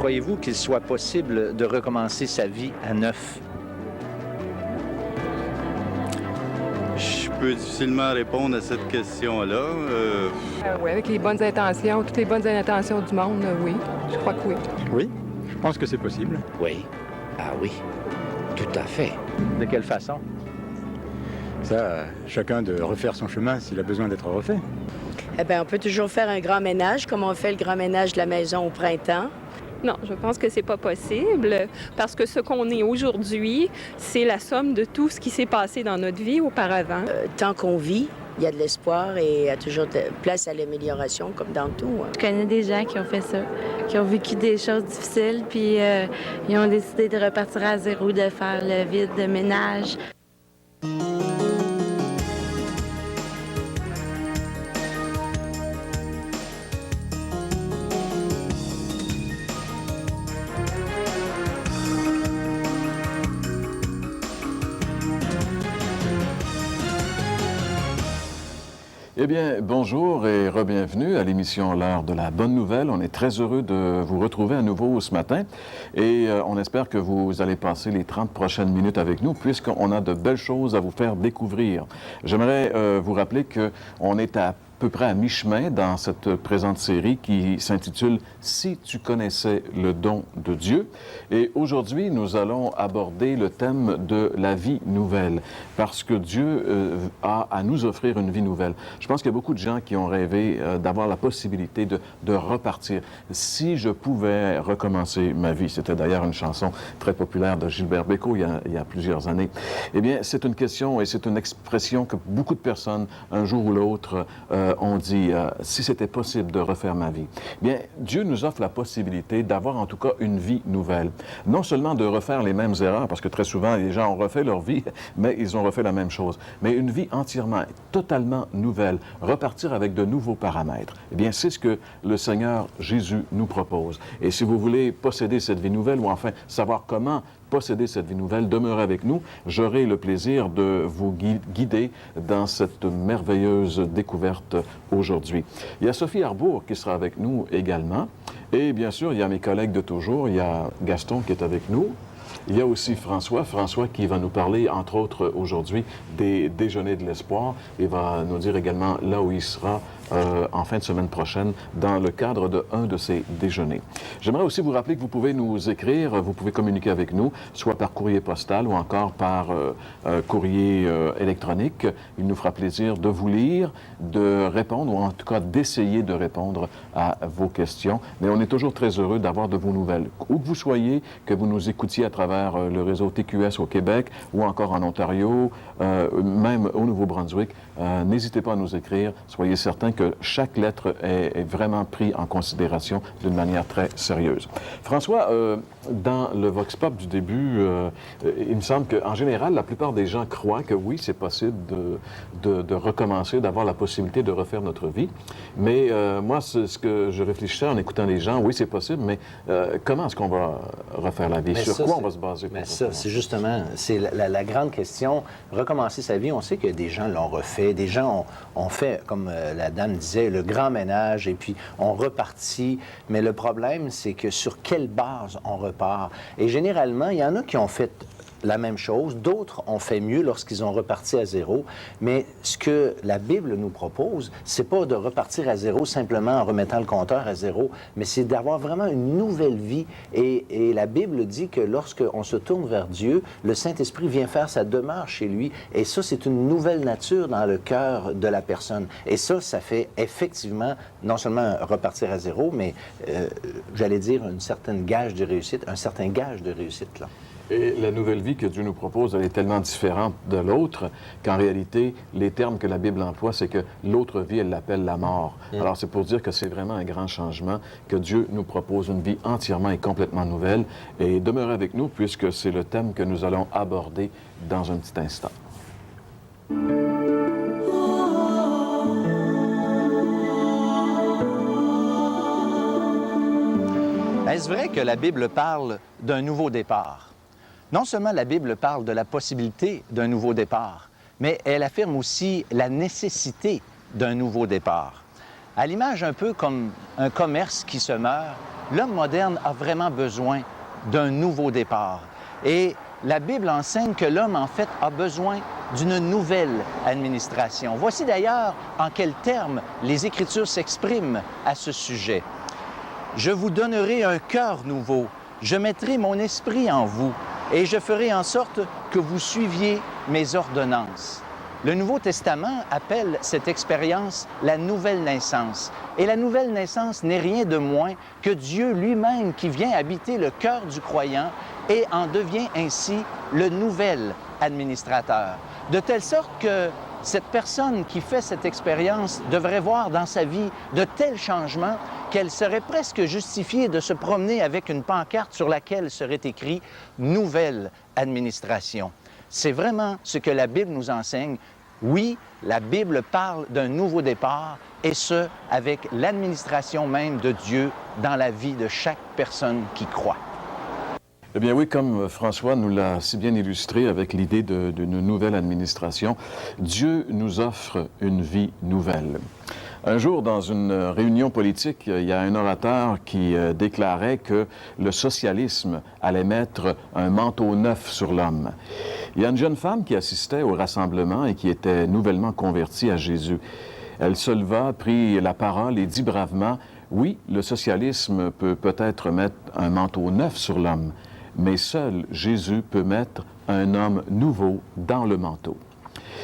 croyez-vous qu'il soit possible de recommencer sa vie à neuf? Je peux difficilement répondre à cette question-là. Oui, avec les bonnes intentions, toutes les bonnes intentions du monde, oui. Je crois que oui. Oui, je pense que c'est possible. Oui. Ah oui, tout à fait. De quelle façon? Ça, chacun de refaire son chemin s'il a besoin d'être refait. Eh bien, on peut toujours faire un grand ménage, comme on fait le grand ménage de la maison au printemps. Non, je pense que c'est pas possible parce que ce qu'on est aujourd'hui, c'est la somme de tout ce qui s'est passé dans notre vie auparavant. Tant qu'on vit, il y a de l'espoir et il y a toujours de place à l'amélioration, comme dans tout. Je connais des gens qui ont fait ça, qui ont vécu des choses difficiles, puis ils ont décidé de repartir à zéro, de faire le vide, de ménage. Eh bien, bonjour et re-bienvenue à l'émission L'heure de la bonne nouvelle. On est très heureux de vous retrouver à nouveau ce matin et on espère que vous allez passer les 30 prochaines minutes avec nous puisqu'on a de belles choses à vous faire découvrir. J'aimerais vous rappeler qu'on est à peu près à mi-chemin dans cette présente série qui s'intitule « Si tu connaissais le don de Dieu ». Et aujourd'hui, nous allons aborder le thème de la vie nouvelle, parce que Dieu a à nous offrir une vie nouvelle. Je pense qu'il y a beaucoup de gens qui ont rêvé d'avoir la possibilité de repartir. Si je pouvais recommencer ma vie, c'était d'ailleurs une chanson très populaire de Gilbert Bécaud il y a plusieurs années. Eh bien, c'est une question et c'est une expression que beaucoup de personnes, un jour ou l'autre, ont dit si c'était possible de refaire ma vie. Bien, Dieu nous offre la possibilité d'avoir en tout cas une vie nouvelle. Non seulement de refaire les mêmes erreurs, parce que très souvent les gens ont refait leur vie, mais ils ont refait la même chose, mais une vie entièrement, totalement nouvelle, repartir avec de nouveaux paramètres. Eh bien, c'est ce que le Seigneur Jésus nous propose. Et si vous voulez posséder cette vie nouvelle, ou enfin savoir comment posséder cette vie nouvelle, demeurez avec nous. J'aurai le plaisir de vous guider dans cette merveilleuse découverte aujourd'hui. Il y a Sophie Arbour qui sera avec nous également. Et bien sûr, il y a mes collègues de toujours. Il y a Gaston qui est avec nous. Il y a aussi François qui va nous parler, entre autres, aujourd'hui, des déjeuners de l'espoir et va nous dire également là où il sera en fin de semaine prochaine dans le cadre d'un de ces déjeuners. J'aimerais aussi vous rappeler que vous pouvez nous écrire, vous pouvez communiquer avec nous, soit par courrier postal ou encore par courrier électronique. Il nous fera plaisir de vous lire, de répondre, ou en tout cas d'essayer de répondre à vos questions. Mais on est toujours très heureux d'avoir de vos nouvelles. Où que vous soyez, que vous nous écoutiez à travers le réseau TQS au Québec ou encore en Ontario, même au Nouveau-Brunswick, n'hésitez pas à nous écrire. Soyez certains que chaque lettre est vraiment prise en considération d'une manière très sérieuse. François, dans le Vox Pop du début, il me semble qu'en général, la plupart des gens croient que oui, c'est possible de recommencer, d'avoir la possibilité de refaire notre vie. Mais moi, c'est ce que je réfléchissais en écoutant les gens, oui, c'est possible, mais comment est-ce qu'on va refaire la vie? Mais Sur ça, quoi on va se baser? Mais ça, c'est justement, c'est la grande question. Recommencer sa vie, on sait que des gens l'ont refait, des gens ont fait, comme la dame disait, le grand ménage, et puis on repartit. Mais le problème, c'est que sur quelle base on repart? Et généralement, il y en a qui ont fait la même chose, d'autres ont fait mieux lorsqu'ils ont reparti à zéro, mais ce que la Bible nous propose, c'est pas de repartir à zéro simplement en remettant le compteur à zéro, mais c'est d'avoir vraiment une nouvelle vie. Et la Bible dit que lorsqu'on se tourne vers Dieu, le Saint-Esprit vient faire sa demeure chez lui, et ça, c'est une nouvelle nature dans le cœur de la personne. Et ça fait effectivement non seulement repartir à zéro, mais j'allais dire une certaine gage de réussite, un certain gage de réussite, là. Et la nouvelle vie que Dieu nous propose, elle est tellement différente de l'autre qu'en réalité, les termes que la Bible emploie, c'est que l'autre vie, elle l'appelle la mort. Alors, c'est pour dire que c'est vraiment un grand changement, que Dieu nous propose une vie entièrement et complètement nouvelle. Et demeurez avec nous, puisque c'est le thème que nous allons aborder dans un petit instant. Est-ce vrai que la Bible parle d'un nouveau départ? Non seulement la Bible parle de la possibilité d'un nouveau départ, mais elle affirme aussi la nécessité d'un nouveau départ. À l'image un peu comme un commerce qui se meurt, l'homme moderne a vraiment besoin d'un nouveau départ. Et la Bible enseigne que l'homme, en fait, a besoin d'une nouvelle administration. Voici d'ailleurs en quels termes les Écritures s'expriment à ce sujet. « Je vous donnerai un cœur nouveau, je mettrai mon esprit en vous, et je ferai en sorte que vous suiviez mes ordonnances. » Le Nouveau Testament appelle cette expérience la nouvelle naissance. Et la nouvelle naissance n'est rien de moins que Dieu lui-même qui vient habiter le cœur du croyant et en devient ainsi le nouvel administrateur. De telle sorte que cette personne qui fait cette expérience devrait voir dans sa vie de tels changements qu'elle serait presque justifiée de se promener avec une pancarte sur laquelle serait écrit « Nouvelle administration ». C'est vraiment ce que la Bible nous enseigne. Oui, la Bible parle d'un nouveau départ, et ce, avec l'administration même de Dieu dans la vie de chaque personne qui croit. Eh bien oui, comme François nous l'a si bien illustré avec l'idée d'une nouvelle administration, Dieu nous offre une vie nouvelle. Un jour, dans une réunion politique, il y a un orateur qui déclarait que le socialisme allait mettre un manteau neuf sur l'homme. Il y a une jeune femme qui assistait au rassemblement et qui était nouvellement convertie à Jésus. Elle se leva, prit la parole et dit bravement, « Oui, le socialisme peut peut-être mettre un manteau neuf sur l'homme, mais seul Jésus peut mettre un homme nouveau dans le manteau. »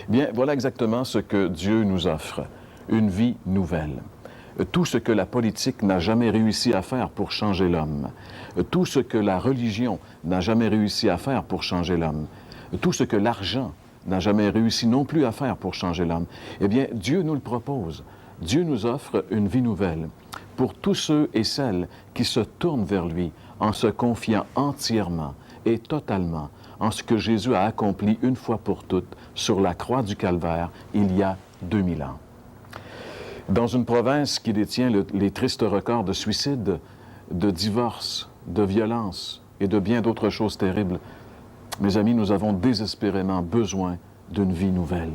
Bien, voilà exactement ce que Dieu nous offre, une vie nouvelle. Tout ce que la politique n'a jamais réussi à faire pour changer l'homme, tout ce que la religion n'a jamais réussi à faire pour changer l'homme, tout ce que l'argent n'a jamais réussi non plus à faire pour changer l'homme, eh bien, Dieu nous le propose. Dieu nous offre une vie nouvelle pour tous ceux et celles qui se tournent vers lui en se confiant entièrement et totalement en ce que Jésus a accompli une fois pour toutes sur la croix du Calvaire il y a 2000 ans. Dans une province qui détient les tristes records de suicide, de divorce, de violence et de bien d'autres choses terribles, mes amis, nous avons désespérément besoin d'une vie nouvelle.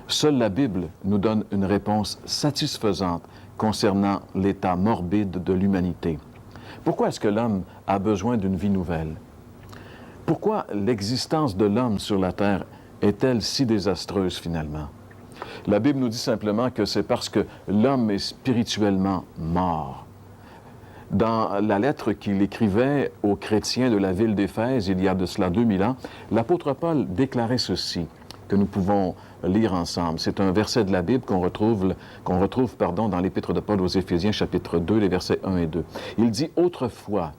Seule la Bible nous donne une réponse satisfaisante concernant l'état morbide de l'humanité. Pourquoi est-ce que l'homme a besoin d'une vie nouvelle? Pourquoi l'existence de l'homme sur la terre est-elle si désastreuse finalement? La Bible nous dit simplement que c'est parce que l'homme est spirituellement mort. Dans la lettre qu'il écrivait aux chrétiens de la ville d'Éphèse, il y a de cela 2000 ans, l'apôtre Paul déclarait ceci, que nous pouvons lire ensemble. C'est un verset de la Bible qu'on retrouve dans l'Épître de Paul aux Éphésiens, chapitre 2, les versets 1 et 2. Il dit « Autrefois,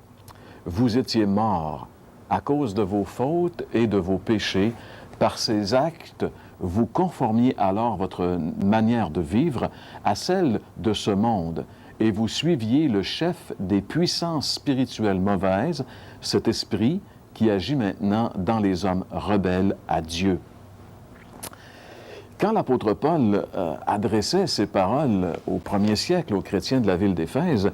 vous étiez morts à cause de vos fautes et de vos péchés. Par ces actes, vous conformiez alors votre manière de vivre à celle de ce monde, et vous suiviez le chef des puissances spirituelles mauvaises, cet esprit qui agit maintenant dans les hommes rebelles à Dieu. » Quand l'apôtre Paul adressait ces paroles au premier siècle aux chrétiens de la ville d'Éphèse,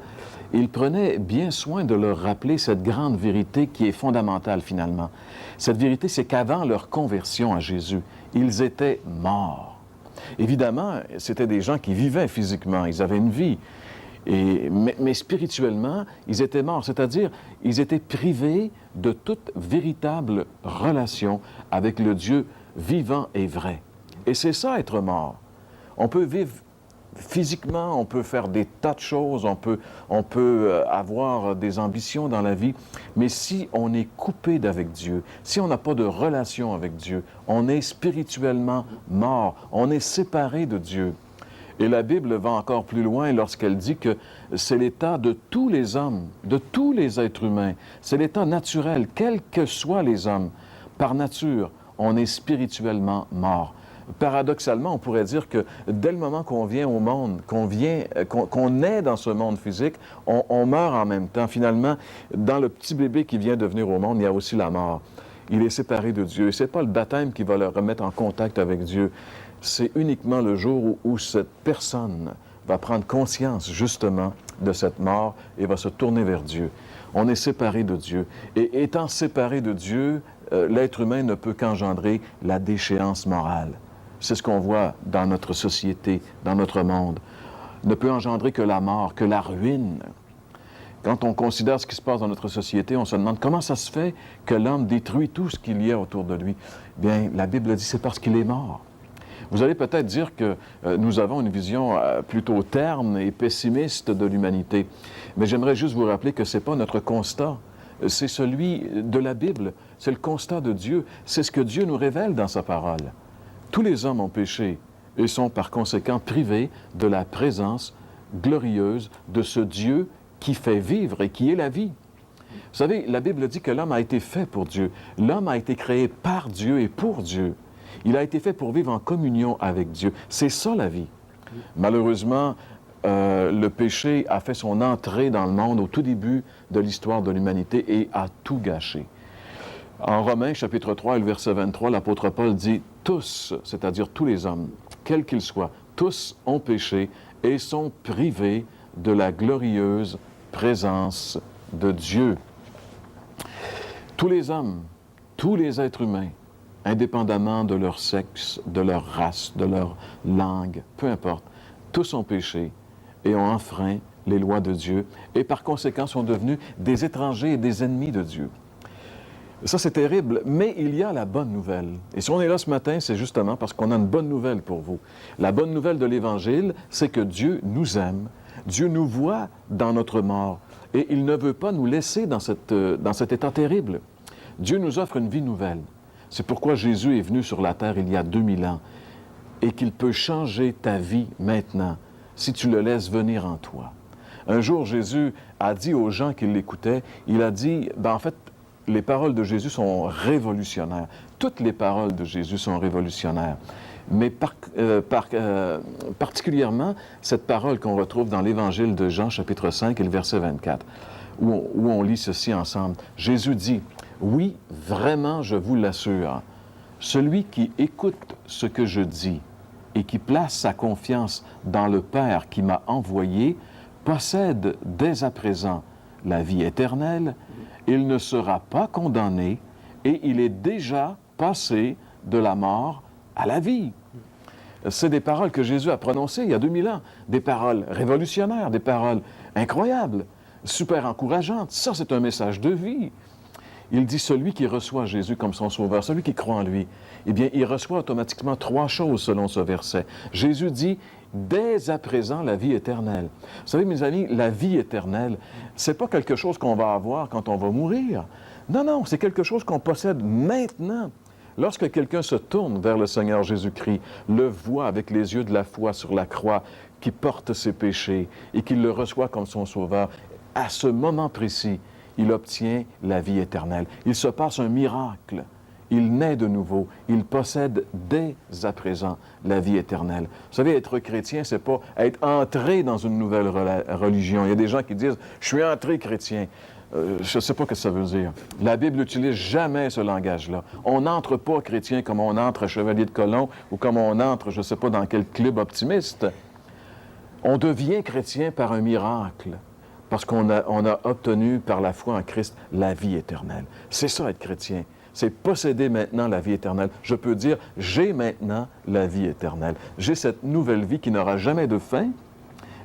il prenait bien soin de leur rappeler cette grande vérité qui est fondamentale finalement. Cette vérité, c'est qu'avant leur conversion à Jésus, ils étaient morts. Évidemment, c'était des gens qui vivaient physiquement, ils avaient une vie, mais spirituellement, ils étaient morts, c'est-à-dire ils étaient privés de toute véritable relation avec le Dieu vivant et vrai. Et c'est ça, être mort. On peut vivre physiquement, on peut faire des tas de choses, on peut avoir des ambitions dans la vie, mais si on est coupé d'avec Dieu, si on n'a pas de relation avec Dieu, on est spirituellement mort, on est séparé de Dieu. Et la Bible va encore plus loin lorsqu'elle dit que c'est l'état de tous les hommes, de tous les êtres humains. C'est l'état naturel, quels que soient les hommes. Par nature, on est spirituellement mort. Paradoxalement, on pourrait dire que dès le moment qu'on vient au monde, qu'on est dans ce monde physique, on meurt en même temps. Finalement, dans le petit bébé qui vient de venir au monde, il y a aussi la mort. Il est séparé de Dieu. Et ce n'est pas le baptême qui va le remettre en contact avec Dieu. C'est uniquement le jour où cette personne va prendre conscience justement de cette mort et va se tourner vers Dieu. On est séparé de Dieu. Et étant séparé de Dieu, l'être humain ne peut qu'engendrer la déchéance morale. C'est ce qu'on voit dans notre société, dans notre monde. ne peut engendrer que la mort, que la ruine. Quand on considère ce qui se passe dans notre société, on se demande comment ça se fait que l'homme détruit tout ce qu'il y a autour de lui. Bien, la Bible dit c'est parce qu'il est mort. Vous allez peut-être dire que nous avons une vision plutôt terne et pessimiste de l'humanité, mais j'aimerais juste vous rappeler que ce n'est pas notre constat, c'est celui de la Bible, c'est le constat de Dieu, c'est ce que Dieu nous révèle dans sa parole. Tous les hommes ont péché et sont par conséquent privés de la présence glorieuse de ce Dieu qui fait vivre et qui est la vie. Vous savez, la Bible dit que l'homme a été fait pour Dieu. L'homme a été créé par Dieu et pour Dieu. Il a été fait pour vivre en communion avec Dieu. C'est ça la vie. Malheureusement, le péché a fait son entrée dans le monde au tout début de l'histoire de l'humanité et a tout gâché. En Romains, chapitre 3, et le verset 23, l'apôtre Paul dit « Tous, c'est-à-dire tous les hommes, quels qu'ils soient, tous ont péché et sont privés de la glorieuse présence de Dieu. » Tous les hommes, tous les êtres humains, indépendamment de leur sexe, de leur race, de leur langue, peu importe, tous ont péché et ont enfreint les lois de Dieu et par conséquent sont devenus des étrangers et des ennemis de Dieu. Ça, c'est terrible, mais il y a la bonne nouvelle. Et si on est là ce matin, c'est justement parce qu'on a une bonne nouvelle pour vous. La bonne nouvelle de l'Évangile, c'est que Dieu nous aime, Dieu nous voit dans notre mort et il ne veut pas nous laisser dans cet état terrible. Dieu nous offre une vie nouvelle. C'est pourquoi Jésus est venu sur la terre il y a 2000 ans et qu'il peut changer ta vie maintenant si tu le laisses venir en toi. Un jour, Jésus a dit aux gens qui l'écoutaient, il a dit, en fait, les paroles de Jésus sont révolutionnaires. Toutes les paroles de Jésus sont révolutionnaires. Mais particulièrement cette parole qu'on retrouve dans l'Évangile de Jean, chapitre 5 et le verset 24, où on lit ceci ensemble. Jésus dit, « Oui, vraiment, je vous l'assure, celui qui écoute ce que je dis et qui place sa confiance dans le Père qui m'a envoyé, possède dès à présent la vie éternelle, il ne sera pas condamné et il est déjà passé de la mort à la vie. » C'est des paroles que Jésus a prononcées il y a 2000 ans, des paroles révolutionnaires, des paroles incroyables, super encourageantes. Ça, c'est un message de vie. Il dit, celui qui reçoit Jésus comme son sauveur, celui qui croit en lui, eh bien, il reçoit automatiquement 3 choses selon ce verset. Jésus dit, dès à présent, la vie éternelle. Vous savez, mes amis, la vie éternelle, c'est pas quelque chose qu'on va avoir quand on va mourir. Non, non, c'est quelque chose qu'on possède maintenant. Lorsque quelqu'un se tourne vers le Seigneur Jésus-Christ, le voit avec les yeux de la foi sur la croix, qui porte ses péchés et qui le reçoit comme son sauveur, à ce moment précis, il obtient la vie éternelle. Il se passe un miracle. Il naît de nouveau. Il possède dès à présent la vie éternelle. Vous savez, être chrétien, c'est pas être entré dans une nouvelle religion. Il y a des gens qui disent « Je suis entré chrétien ». Je ne sais pas ce que ça veut dire. La Bible n'utilise jamais ce langage-là. On n'entre pas chrétien comme on entre à Chevalier de Colomb ou comme on entre, je ne sais pas dans quel club optimiste. On devient chrétien par un miracle, parce qu'on a obtenu par la foi en Christ la vie éternelle. C'est ça être chrétien. C'est posséder maintenant la vie éternelle. Je peux dire, j'ai maintenant la vie éternelle. J'ai cette nouvelle vie qui n'aura jamais de fin.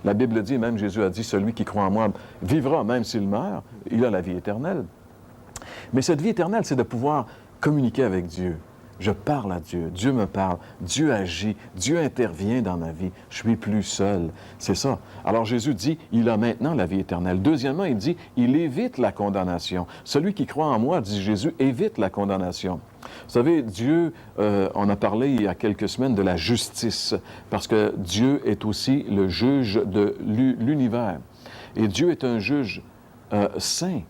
La Bible dit, même Jésus a dit, celui qui croit en moi vivra même s'il meurt. Il a la vie éternelle. Mais cette vie éternelle, c'est de pouvoir communiquer avec Dieu. Je parle à Dieu, Dieu me parle, Dieu agit, Dieu intervient dans ma vie. Je suis plus seul. C'est ça. Alors Jésus dit, il a maintenant la vie éternelle. Deuxièmement, il dit, il évite la condamnation. Celui qui croit en moi, dit Jésus, évite la condamnation. Vous savez, Dieu, on a parlé il y a quelques semaines de la justice, parce que Dieu est aussi le juge de l'univers. Et Dieu est un juge saint.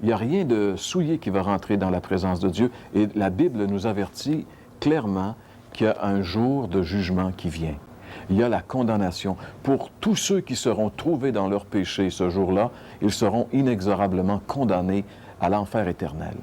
Il n'y a rien de souillé qui va rentrer dans la présence de Dieu. Et la Bible nous avertit clairement qu'il y a un jour de jugement qui vient. Il y a la condamnation. Pour tous ceux qui seront trouvés dans leur péché ce jour-là, ils seront inexorablement condamnés à l'enfer éternel.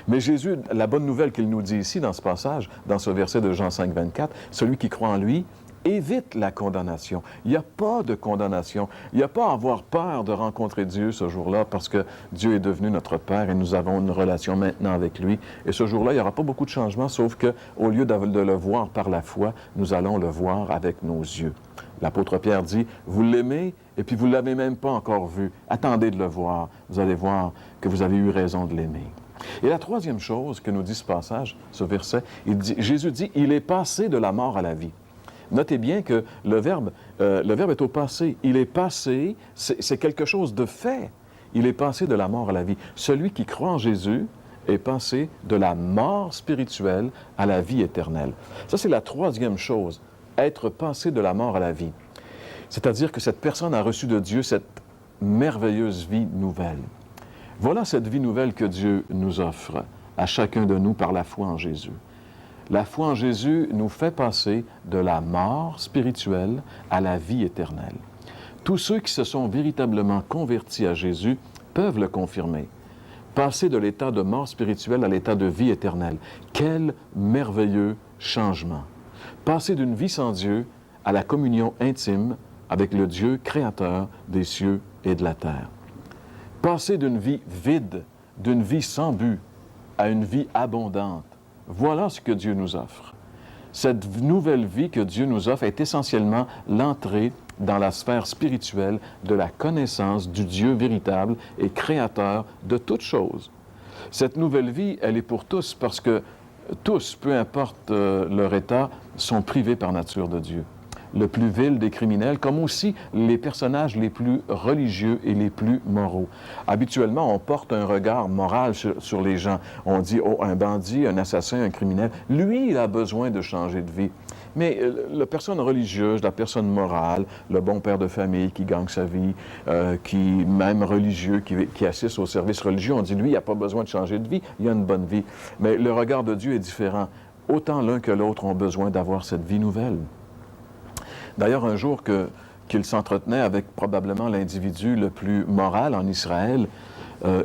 Mais Jésus, la bonne nouvelle qu'il nous dit ici dans ce passage, dans ce verset de Jean 5, 24, celui qui croit en lui évite la condamnation. Il n'y a pas de condamnation. Il n'y a pas à avoir peur de rencontrer Dieu ce jour-là parce que Dieu est devenu notre Père et nous avons une relation maintenant avec lui. Et ce jour-là, il n'y aura pas beaucoup de changements, sauf qu'au lieu de le voir par la foi, nous allons le voir avec nos yeux. L'apôtre Pierre dit, vous l'aimez et puis vous ne l'avez même pas encore vu. Attendez de le voir. Vous allez voir que vous avez eu raison de l'aimer. Et la troisième chose que nous dit ce passage, ce verset, Jésus dit, il est passé de la mort à la vie. Notez bien que le verbe est au passé. Il est passé, c'est quelque chose de fait. Il est passé de la mort à la vie. Celui qui croit en Jésus est passé de la mort spirituelle à la vie éternelle. Ça, c'est la troisième chose, être passé de la mort à la vie. C'est-à-dire que cette personne a reçu de Dieu cette merveilleuse vie nouvelle. Voilà cette vie nouvelle que Dieu nous offre à chacun de nous par la foi en Jésus. La foi en Jésus nous fait passer de la mort spirituelle à la vie éternelle. Tous ceux qui se sont véritablement convertis à Jésus peuvent le confirmer. Passer de l'état de mort spirituelle à l'état de vie éternelle. Quel merveilleux changement! Passer d'une vie sans Dieu à la communion intime avec le Dieu créateur des cieux et de la terre. Passer d'une vie vide, d'une vie sans but, à une vie abondante. Voilà ce que Dieu nous offre. Cette nouvelle vie que Dieu nous offre est essentiellement l'entrée dans la sphère spirituelle de la connaissance du Dieu véritable et créateur de toutes choses. Cette nouvelle vie, elle est pour tous parce que tous, peu importe leur état, sont privés par nature de Dieu. Le plus vil des criminels, comme aussi les personnages les plus religieux et les plus moraux. Habituellement, on porte un regard moral sur les gens. On dit, oh, un bandit, un assassin, un criminel. Lui, il a besoin de changer de vie. Mais la personne religieuse, la personne morale, le bon père de famille qui gagne sa vie, même religieux, qui assiste au service religieux, on dit, lui, il n'a pas besoin de changer de vie, il a une bonne vie. Mais le regard de Dieu est différent. Autant l'un que l'autre ont besoin d'avoir cette vie nouvelle. D'ailleurs, un jour qu'il s'entretenait avec probablement l'individu le plus moral en Israël,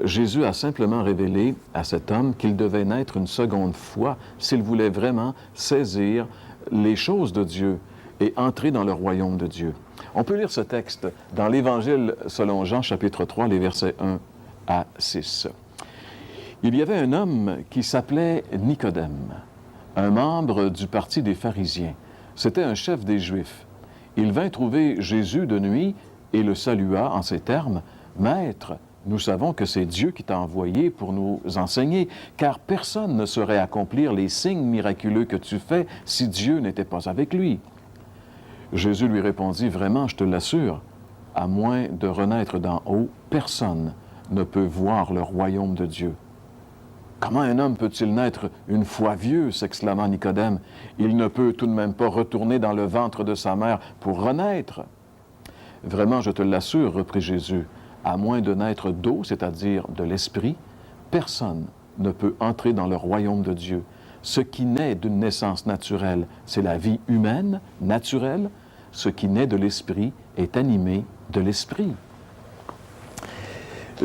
Jésus a simplement révélé à cet homme qu'il devait naître une seconde fois s'il voulait vraiment saisir les choses de Dieu et entrer dans le royaume de Dieu. On peut lire ce texte dans l'Évangile selon Jean, chapitre 3, les versets 1 à 6. Il y avait un homme qui s'appelait Nicodème, un membre du parti des pharisiens. C'était un chef des Juifs. Il vint trouver Jésus de nuit et le salua en ces termes, « Maître, nous savons que c'est Dieu qui t'a envoyé pour nous enseigner, car personne ne saurait accomplir les signes miraculeux que tu fais si Dieu n'était pas avec lui. » Jésus lui répondit, « Vraiment, je te l'assure, à moins de renaître d'en haut, personne ne peut voir le royaume de Dieu. » « Comment un homme peut-il naître une fois vieux ?» s'exclama Nicodème. « Il ne peut tout de même pas retourner dans le ventre de sa mère pour renaître. »« Vraiment, je te l'assure, reprit Jésus, à moins de naître d'eau, c'est-à-dire de l'esprit, personne ne peut entrer dans le royaume de Dieu. Ce qui naît d'une naissance naturelle, c'est la vie humaine, naturelle. Ce qui naît de l'esprit est animé de l'esprit. »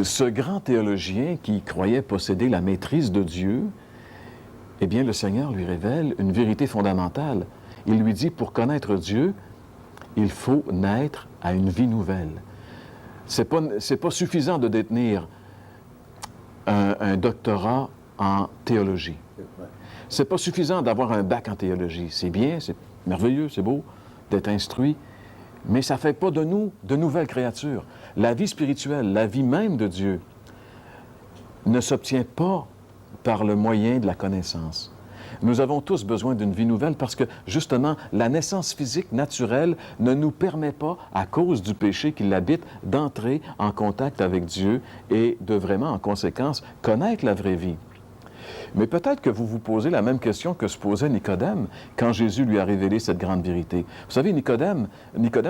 Ce grand théologien qui croyait posséder la maîtrise de Dieu, eh bien, le Seigneur lui révèle une vérité fondamentale. Il lui dit, pour connaître Dieu, il faut naître à une vie nouvelle. C'est pas suffisant de détenir un doctorat en théologie. C'est pas suffisant d'avoir un bac en théologie. C'est bien, c'est merveilleux, c'est beau d'être instruit, mais ça ne fait pas de nous de nouvelles créatures. La vie spirituelle, la vie même de Dieu, ne s'obtient pas par le moyen de la connaissance. Nous avons tous besoin d'une vie nouvelle parce que, justement, la naissance physique naturelle ne nous permet pas, à cause du péché qui l'habite, d'entrer en contact avec Dieu et de vraiment, en conséquence, connaître la vraie vie. Mais peut-être que vous vous posez la même question que se posait Nicodème quand Jésus lui a révélé cette grande vérité. Vous savez, Nicodème,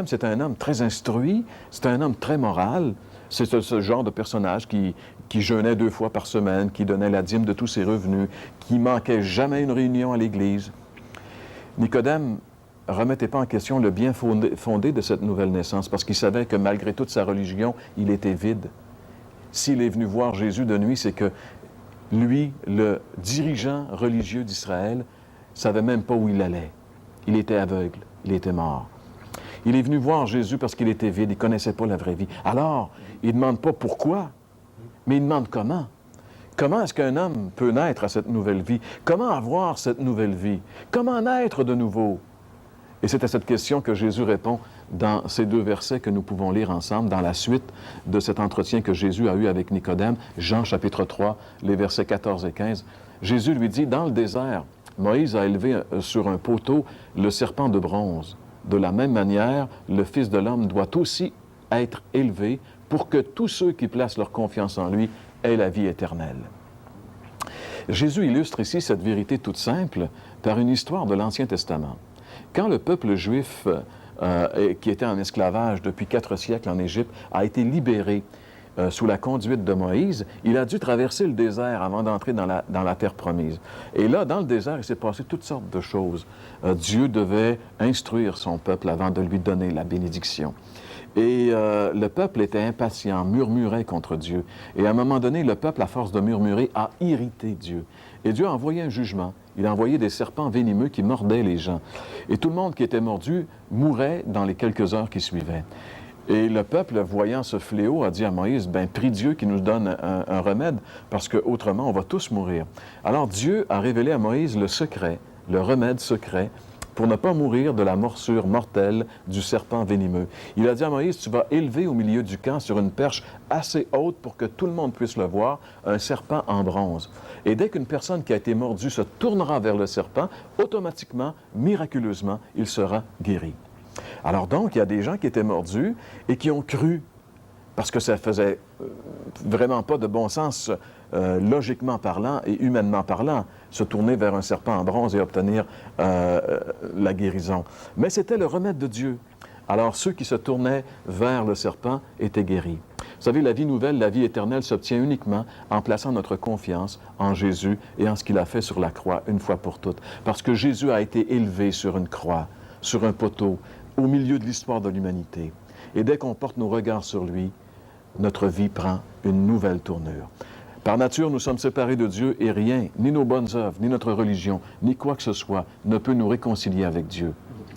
c'est un homme très instruit, c'est un homme très moral, c'est ce genre de personnage qui jeûnait 2 fois par semaine, qui donnait la dîme de tous ses revenus, qui manquait jamais une réunion à l'Église. Nicodème ne remettait pas en question le bien fondé de cette nouvelle naissance parce qu'il savait que malgré toute sa religion, il était vide. S'il est venu voir Jésus de nuit, c'est que lui, le dirigeant religieux d'Israël, ne savait même pas où il allait. Il était aveugle, il était mort. Il est venu voir Jésus parce qu'il était vide, il ne connaissait pas la vraie vie. Alors, il ne demande pas pourquoi, mais il demande comment. Comment est-ce qu'un homme peut naître à cette nouvelle vie? Comment avoir cette nouvelle vie? Comment naître de nouveau? Et c'est à cette question que Jésus répond, « dans ces deux versets que nous pouvons lire ensemble dans la suite de cet entretien que Jésus a eu avec Nicodème, Jean chapitre 3, les versets 14 et 15. Jésus lui dit, dans le désert, Moïse a élevé sur un poteau le serpent de bronze. De la même manière, le Fils de l'homme doit aussi être élevé pour que tous ceux qui placent leur confiance en lui aient la vie éternelle. Jésus illustre ici cette vérité toute simple par une histoire de l'Ancien Testament. Quand le peuple juif, qui était en esclavage depuis 4 siècles en Égypte, a été libéré sous la conduite de Moïse, il a dû traverser le désert avant d'entrer dans la terre promise. Et là, dans le désert, il s'est passé toutes sortes de choses. Dieu devait instruire son peuple avant de lui donner la bénédiction. Et le peuple était impatient, murmurait contre Dieu. Et à un moment donné, le peuple, à force de murmurer, a irrité Dieu. Et Dieu a envoyé un jugement. Il a envoyé des serpents venimeux qui mordaient les gens. Et tout le monde qui était mordu mourait dans les quelques heures qui suivaient. Et le peuple, voyant ce fléau, a dit à Moïse, « Ben, prie Dieu qui nous donne un remède, parce qu'autrement, on va tous mourir. » Alors Dieu a révélé à Moïse le secret, le remède secret, pour ne pas mourir de la morsure mortelle du serpent venimeux. Il a dit à Moïse, « Tu vas élever au milieu du camp, sur une perche assez haute pour que tout le monde puisse le voir, un serpent en bronze. Et dès qu'une personne qui a été mordue se tournera vers le serpent, automatiquement, miraculeusement, il sera guéri. » Alors donc, il y a des gens qui étaient mordus et qui ont cru, parce que ça faisait vraiment pas de bon sens, logiquement parlant et humainement parlant, se tourner vers un serpent en bronze et obtenir la guérison. Mais c'était le remède de Dieu. Alors ceux qui se tournaient vers le serpent étaient guéris. Vous savez, la vie nouvelle, la vie éternelle s'obtient uniquement en plaçant notre confiance en Jésus et en ce qu'il a fait sur la croix une fois pour toutes. Parce que Jésus a été élevé sur une croix, sur un poteau, au milieu de l'histoire de l'humanité. Et dès qu'on porte nos regards sur lui, notre vie prend une nouvelle tournure. Par nature, nous sommes séparés de Dieu et rien, ni nos bonnes œuvres, ni notre religion, ni quoi que ce soit, ne peut nous réconcilier avec Dieu.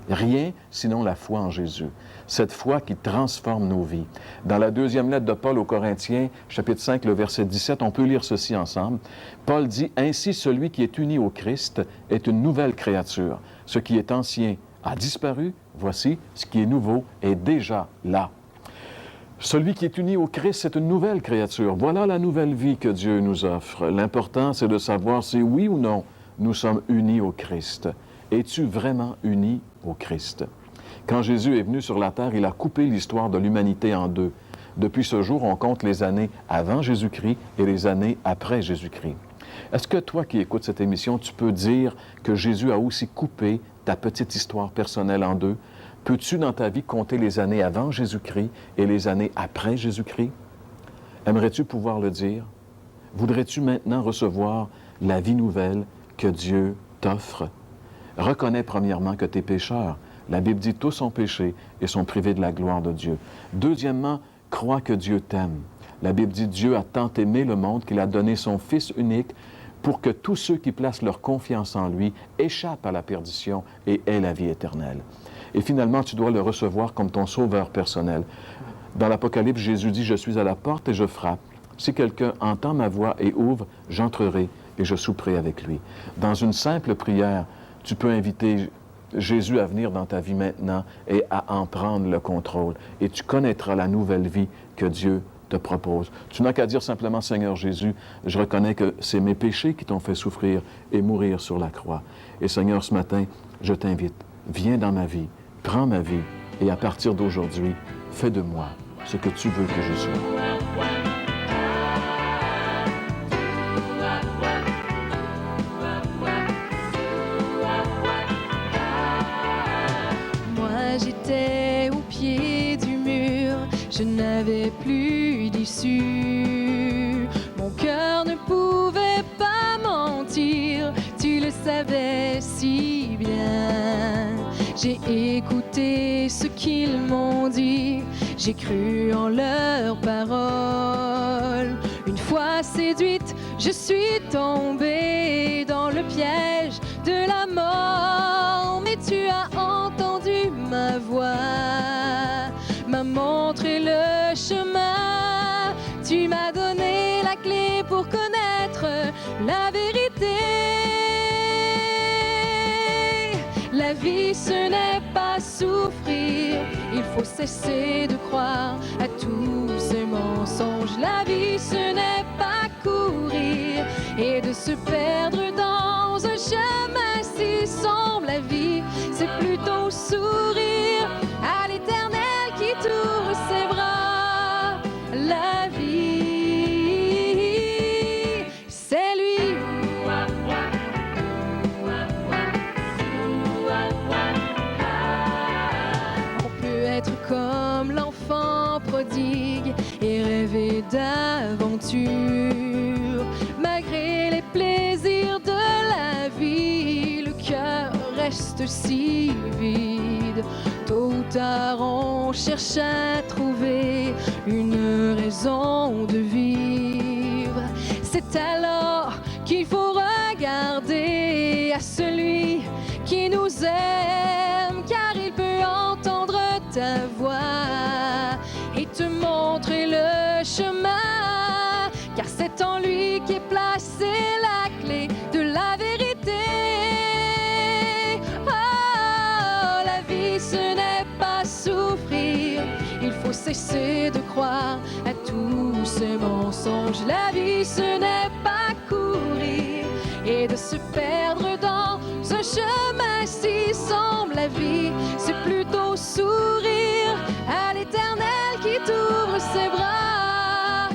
Rien sinon la foi en Jésus. Cette foi qui transforme nos vies. Dans la deuxième lettre de Paul aux Corinthiens, chapitre 5, le verset 17, on peut lire ceci ensemble. Paul dit, « Ainsi celui qui est uni au Christ est une nouvelle créature. Ce qui est ancien a disparu, voici, ce qui est nouveau est déjà là. » Celui qui est uni au Christ, c'est une nouvelle créature. Voilà la nouvelle vie que Dieu nous offre. L'important, c'est de savoir si oui ou non nous sommes unis au Christ. Es-tu vraiment uni au Christ? Quand Jésus est venu sur la terre, il a coupé l'histoire de l'humanité en deux. Depuis ce jour, on compte les années avant Jésus-Christ et les années après Jésus-Christ. Est-ce que toi qui écoutes cette émission, tu peux dire que Jésus a aussi coupé ta petite histoire personnelle en deux? Peux-tu dans ta vie compter les années avant Jésus-Christ et les années après Jésus-Christ? Aimerais-tu pouvoir le dire? Voudrais-tu maintenant recevoir la vie nouvelle que Dieu t'offre? Reconnais premièrement que tu es pécheur. La Bible dit tous ont péché et sont privés de la gloire de Dieu. Deuxièmement, crois que Dieu t'aime. La Bible dit Dieu a tant aimé le monde qu'il a donné son Fils unique pour que tous ceux qui placent leur confiance en lui échappent à la perdition et aient la vie éternelle. Et finalement, tu dois le recevoir comme ton sauveur personnel. Dans l'Apocalypse, Jésus dit « Je suis à la porte et je frappe. Si quelqu'un entend ma voix et ouvre, j'entrerai et je souperai avec lui. » Dans une simple prière, tu peux inviter Jésus à venir dans ta vie maintenant et à en prendre le contrôle. Et tu connaîtras la nouvelle vie que Dieu te propose. Tu n'as qu'à dire simplement, Seigneur Jésus, je reconnais que c'est mes péchés qui t'ont fait souffrir et mourir sur la croix. Et Seigneur, ce matin, je t'invite, viens dans ma vie, prends ma vie et à partir d'aujourd'hui, fais de moi ce que tu veux que je sois. J'étais au pied du mur, je n'avais plus d'issue. Mon cœur ne pouvait pas mentir, tu le savais si bien. J'ai écouté ce qu'ils m'ont dit, j'ai cru en leurs paroles. Une fois séduite, je suis tombée dans le piège de la mort. Mais tu as entendu ma voix, m'a montré le chemin. Tu m'as donné la clé pour connaître la vérité. La vie, ce n'est pas souffrir, il cesser de croire à tous ces mensonges. La vie, ce n'est pas courir et de se perdre dans un chemin si sombre. La vie, c'est plutôt sourire à l'Éternel qui t'ouvre ses bras. La vie, c'est lui. On peut être comme l'enfant prodigue et rêver d'aventure. Malgré les plaisirs de la vie, le cœur reste si vide. Tôt ou tard, on cherche à trouver une raison de vivre. C'est alors qu'il faut regarder à celui qui nous aime, car il peut entendre ta voix et te montrer le chemin, car c'est en lui qu'est placée la clé de la vérité. Oh, la vie, ce n'est pas souffrir, il faut cesser de croire à tous ces mensonges. La vie, ce n'est pas courir et de se perdre dans un chemin si sombre. La vie, c'est plutôt sourire à l'Éternel qui t'ouvre ses bras.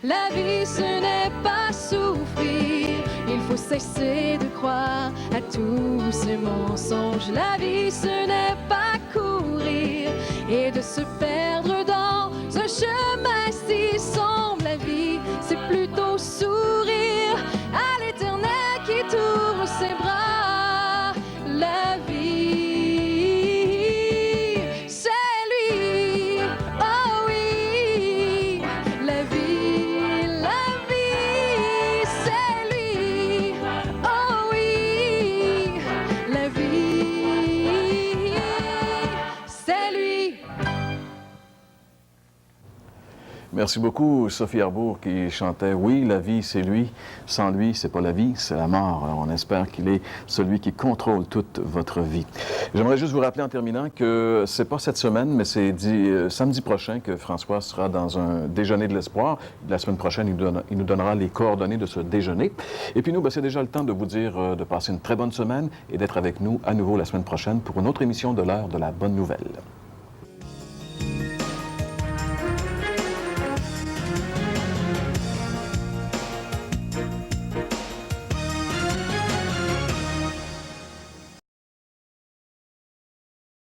La vie, ce n'est pas souffrir, il faut cesser de croire à tous ces mensonges. La vie, ce n'est pas courir et de se perdre dans un chemin si sombre. La vie, c'est plutôt sourire à l'Éternel qui t'ouvre ses bras. La vie, c'est lui. Oh oui, la vie, c'est lui. Oh oui, la vie, c'est lui. Merci beaucoup, Sophie Arbour, qui chantait « Oui, la vie, c'est lui. Sans lui, c'est pas la vie, c'est la mort. » Alors, on espère qu'il est celui qui contrôle toute votre vie. J'aimerais juste vous rappeler en terminant que c'est pas cette semaine, mais c'est samedi prochain que François sera dans un déjeuner de l'espoir. La semaine prochaine, il nous donnera les coordonnées de ce déjeuner. Et puis nous, c'est déjà le temps de vous dire de passer une très bonne semaine et d'être avec nous à nouveau la semaine prochaine pour une autre émission de l'heure de la bonne nouvelle.